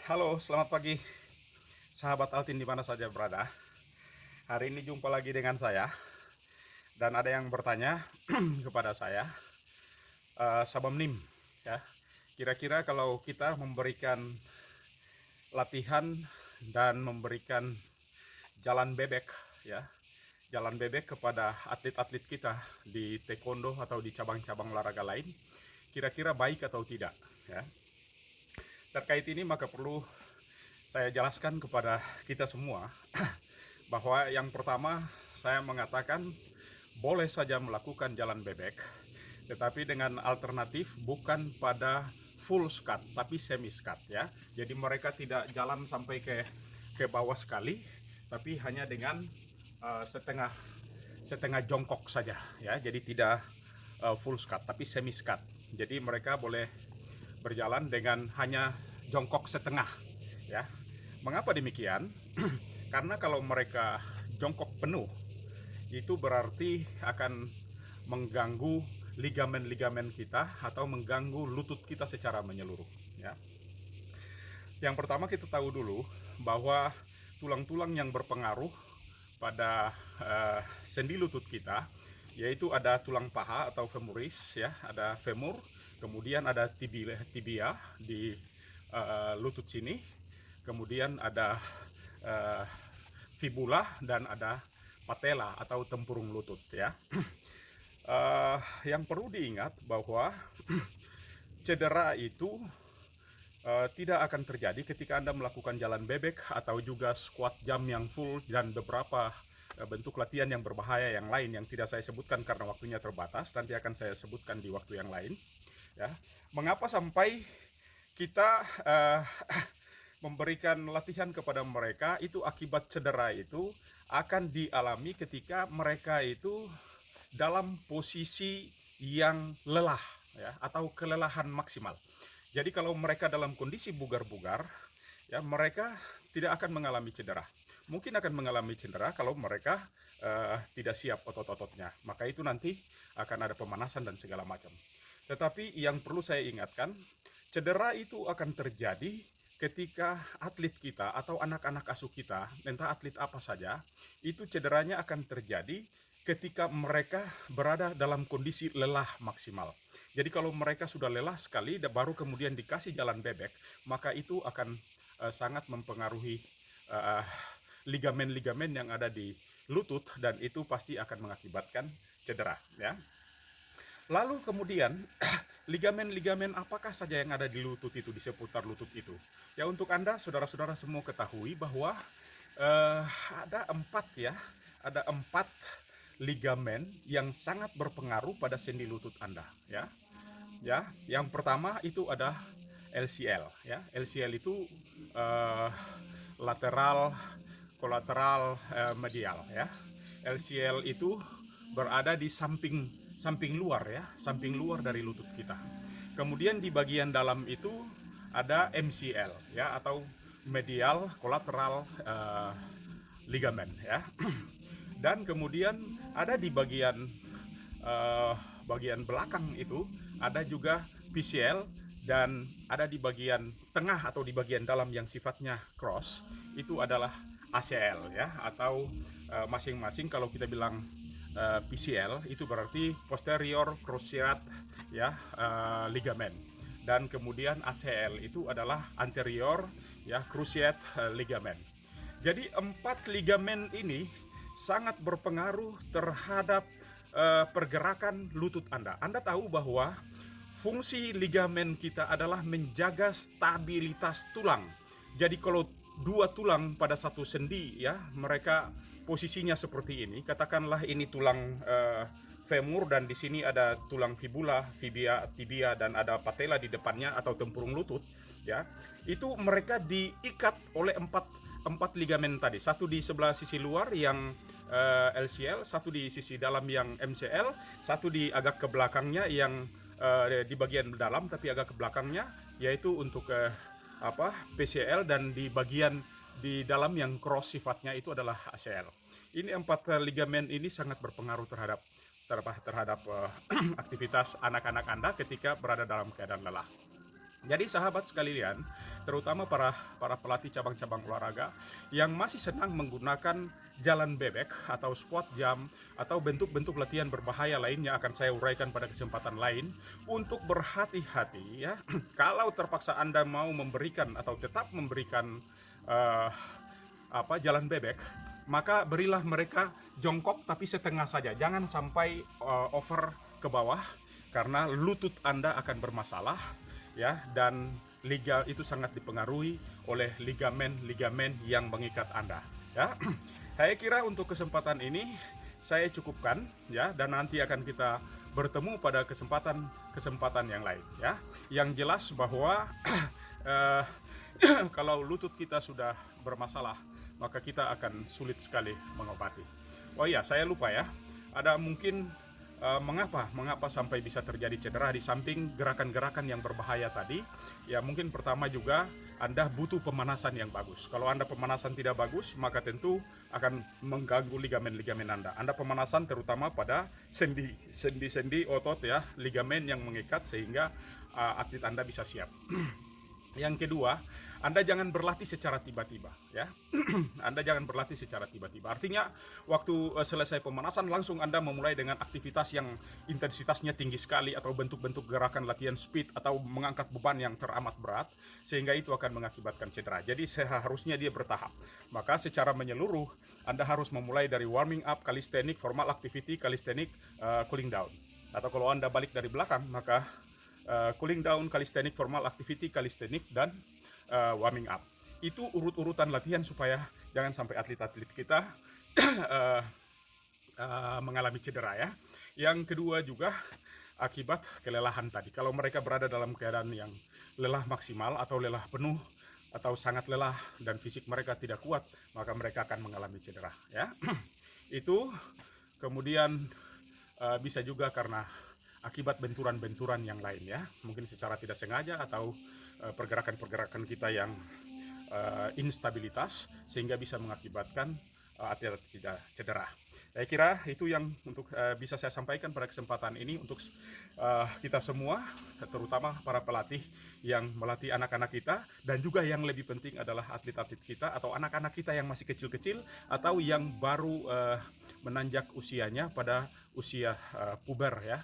Halo, selamat pagi sahabat Altin di mana saja berada. Hari ini jumpa lagi dengan saya dan ada yang bertanya kepada saya, Sabam Nim, ya. Kira-kira kalau kita memberikan latihan dan memberikan jalan bebek, ya, jalan bebek kepada atlet-atlet kita di taekwondo atau di cabang-cabang olahraga lain, kira-kira baik atau tidak, ya. Terkait ini maka perlu saya jelaskan kepada kita semua bahwa yang pertama saya mengatakan boleh saja melakukan jalan bebek, tetapi dengan alternatif bukan pada full skat, tapi semi skat, ya. Jadi mereka tidak jalan sampai ke bawah sekali, tapi hanya dengan setengah setengah jongkok saja, ya. Jadi tidak full skat, tapi semi skat. Jadi mereka boleh berjalan dengan hanya jongkok setengah, ya. Mengapa demikian? Karena kalau mereka jongkok penuh, itu berarti akan mengganggu ligamen-ligamen kita atau mengganggu lutut kita secara menyeluruh, ya. Yang pertama kita tahu dulu bahwa tulang-tulang yang berpengaruh pada sendi lutut kita yaitu ada tulang paha atau femoris, ya, ada femur, kemudian ada tibia di lutut sini, kemudian ada fibula dan ada patella atau tempurung lutut, ya. Yang perlu diingat bahwa cedera itu tidak akan terjadi ketika Anda melakukan jalan bebek atau juga squat jump yang full dan beberapa bentuk latihan yang berbahaya yang lain yang tidak saya sebutkan karena waktunya terbatas. Nanti akan saya sebutkan di waktu yang lain, ya. Mengapa sampai kita memberikan latihan kepada mereka itu akibat cedera itu akan dialami ketika mereka itu dalam posisi yang lelah, ya, atau kelelahan maksimal. Jadi kalau mereka dalam kondisi bugar-bugar, ya, mereka tidak akan mengalami cedera. Mungkin akan mengalami cedera kalau mereka tidak siap otot-ototnya. Maka itu nanti akan ada pemanasan dan segala macam. Tetapi yang perlu saya ingatkan, cedera itu akan terjadi ketika atlet kita atau anak-anak asuh kita, entah atlet apa saja, itu cederanya akan terjadi ketika mereka berada dalam kondisi lelah maksimal. Jadi kalau mereka sudah lelah sekali dan baru kemudian dikasih jalan bebek, maka itu akan sangat mempengaruhi ligamen-ligamen yang ada di lutut dan itu pasti akan mengakibatkan cedera, ya. Lalu kemudian ligamen-ligamen apakah saja yang ada di lutut itu, di seputar lutut itu? Ya, untuk Anda saudara-saudara semua ketahui bahwa eh, ada empat, ya, ada empat ligamen yang sangat berpengaruh pada sendi lutut Anda, ya. Ya, yang pertama itu ada LCL, ya. LCL itu eh, lateral kolateral medial, ya. LCL itu berada di samping samping luar, ya, samping luar dari lutut kita. Kemudian di bagian dalam itu ada MCL, ya, atau medial kolateral ligamen, ya. Dan kemudian ada di eh, bagian belakang itu ada juga PCL dan ada di bagian tengah atau di bagian dalam yang sifatnya cross itu adalah ACL, ya, atau masing-masing kalau kita bilang PCL itu berarti posterior cruciate, ya, ligamen, dan kemudian ACL itu adalah anterior, ya, cruciate ligamen. Jadi empat ligamen ini sangat berpengaruh terhadap pergerakan lutut Anda. Anda tahu bahwa fungsi ligamen kita adalah menjaga stabilitas tulang. Jadi kalau dua tulang pada satu sendi, ya, mereka posisinya seperti ini. Katakanlah ini tulang femur dan di sini ada tulang fibula, tibia dan ada patella di depannya atau tempurung lutut, ya. Itu mereka diikat oleh empat ligamen tadi. Satu di sebelah sisi luar yang LCL, satu di sisi dalam yang MCL, satu di agak ke belakangnya yang di bagian dalam tapi agak ke belakangnya yaitu untuk PCL, dan di bagian di dalam yang cross sifatnya itu adalah ACL. Ini empat ligamen ini sangat berpengaruh terhadap aktivitas anak-anak Anda ketika berada dalam keadaan lelah. Jadi sahabat sekalian, terutama para para pelatih cabang-cabang olahraga yang masih senang menggunakan jalan bebek atau squat jump atau bentuk-bentuk latihan berbahaya lainnya, akan saya uraikan pada kesempatan lain untuk berhati-hati ya. Kalau terpaksa Anda mau memberikan atau tetap memberikan eh, jalan bebek, maka berilah mereka jongkok tapi setengah saja. Jangan sampai over ke bawah karena lutut Anda akan bermasalah ya, dan liga itu sangat dipengaruhi oleh ligamen-ligamen yang mengikat Anda ya. Saya kira untuk kesempatan ini saya cukupkan ya, dan nanti akan kita bertemu pada kesempatan yang lain ya. Yang jelas bahwa eh, kalau lutut kita sudah bermasalah, maka kita akan sulit sekali mengobati. Oh iya, saya lupa ya. Ada mungkin mengapa sampai bisa terjadi cedera di samping gerakan-gerakan yang berbahaya tadi. Ya mungkin pertama juga Anda butuh pemanasan yang bagus. Kalau Anda pemanasan tidak bagus, maka tentu akan mengganggu ligamen-ligamen Anda. Anda pemanasan terutama pada sendi-sendi otot ya, ligamen yang mengikat sehingga atlet Anda bisa siap. Yang kedua, Anda jangan berlatih secara tiba-tiba ya. Anda jangan berlatih secara tiba-tiba. Artinya waktu selesai pemanasan langsung Anda memulai dengan aktivitas yang intensitasnya tinggi sekali atau bentuk-bentuk gerakan latihan speed atau mengangkat beban yang teramat berat, sehingga itu akan mengakibatkan cedera. Jadi seharusnya dia bertahap. Maka secara menyeluruh Anda harus memulai dari warming up, calisthenics, formal activity, calisthenics, cooling down. Atau kalau Anda balik dari belakang, maka cooling down, calisthenics, formal activity, calisthenics, dan warming up. Itu urut-urutan latihan supaya jangan sampai atlet-atlet kita mengalami cedera ya. Yang kedua juga akibat kelelahan tadi. Kalau mereka berada dalam keadaan yang lelah maksimal atau lelah penuh atau sangat lelah dan fisik mereka tidak kuat, maka mereka akan mengalami cedera ya. Itu kemudian bisa juga karena akibat benturan-benturan yang lain ya, mungkin secara tidak sengaja atau pergerakan-pergerakan kita yang instabilitas sehingga bisa mengakibatkan atlet kita cedera. Saya kira itu yang untuk bisa saya sampaikan pada kesempatan ini untuk kita semua, terutama para pelatih yang melatih anak-anak kita, dan juga yang lebih penting adalah atlet-atlet kita atau anak-anak kita yang masih kecil-kecil atau yang baru menanjak usianya pada usia puber ya.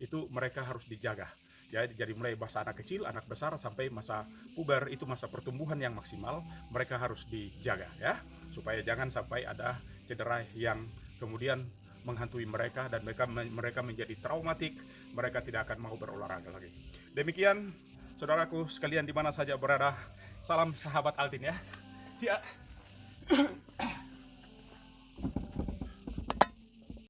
Itu mereka harus dijaga ya. Jadi mulai masa anak kecil, anak besar sampai masa puber, itu masa pertumbuhan yang maksimal, mereka harus dijaga ya, supaya jangan sampai ada cedera yang kemudian menghantui mereka dan mereka menjadi traumatik, mereka tidak akan mau berolahraga lagi. Demikian saudaraku sekalian di mana saja berada, salam sahabat Altin ya. Ya.